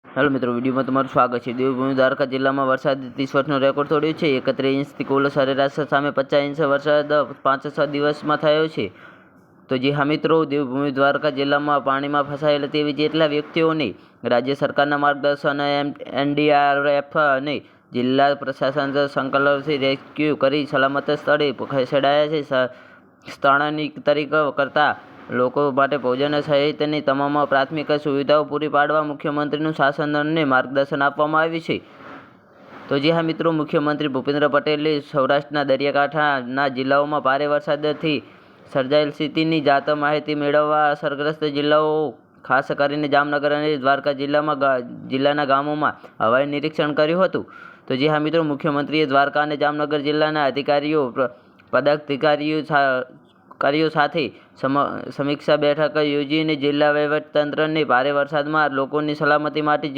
Hello मित्रों, video में तमारुं स्वागत है। देवभूमि द्वारका जिल्ला में वरसाद 30 वर्षनो रेकॉर्ड तोड्यो छे। 31 इंचथी कुल सरेराश सामे 50 इंच वरसाद 5-6 दिवस में थयो छे। तो जी हाँ मित्रों, देवभूमि द्वारका जिल्ला में पानी में फसायेला तेवी जेटला व्यक्तिओने राज्य सरकारना मार्गदर्शन NDRF अने जिल्ला प्रशासन संकल्पथी रेस्क्यू करी सलामत स्थळे खसेडाया छे। સ્થળાંતરિત કરતા લોકો માટે ભોજન સહિતની તમામ પ્રાથમિક સુવિધાઓ પૂરી પાડવા મુખ્યમંત્રીનું શાસનને માર્ગદર્શન આપવામાં આવ્યું છે। તો જી હા મિત્રો, મુખ્યમંત્રી ભૂપેન્દ્ર પટેલે સૌરાષ્ટ્રના દરિયાકાંઠાના જિલ્લાઓમાં ભારે વરસાદથી સર્જાયેલ સ્થિતિની જાત માહિતી મેળવવા અસરગ્રસ્ત જિલ્લાઓ ખાસ કરીને જામનગર અને દ્વારકા જિલ્લાના ગામોમાં હવાઈ નિરીક્ષણ કર્યું હતું। તો જી હા મિત્રો, મુખ્યમંત્રીએ દ્વારકા અને જામનગર જિલ્લાના અધિકારીઓ પદાધિકારીઓ સાથે સમીક્ષા બેઠક યોજીને જિલ્લા વહીવટીતંત્રને ભારે વરસાદમાં લોકોની સલામતી માટે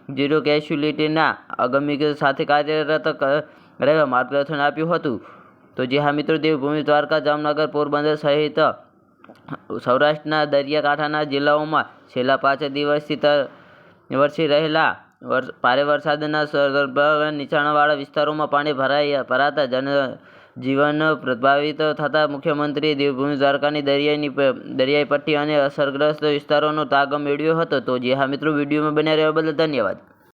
ઝીરો કેઝ્યુલિટીના અગમ્ય સાથે કાર્યરત રહેવા માર્ગદર્શન આપ્યું હતું। તો જે હા મિત્રો, દેવભૂમિ દ્વારકા, જામનગર, પોરબંદર સહિત સૌરાષ્ટ્રના દરિયાકાંઠાના જિલ્લાઓમાં છેલ્લા 5 દિવસથી વરસી રહેલા ભારે વરસાદના સંદર્ભમાં નીચાણવાળા વિસ્તારોમાં પાણી ભરાતા જનજીવન પ્રભાવિત થતાં મુખ્યમંત્રીએ દેવભૂમિ દ્વારકાની દરિયાઈ પટ્ટી અને અસરગ્રસ્ત વિસ્તારોનો તાગ મેળવ્યો હતો। તો જી હા મિત્રો, વિડીયોમાં બન્યા રહેવા બદલ ધન્યવાદ।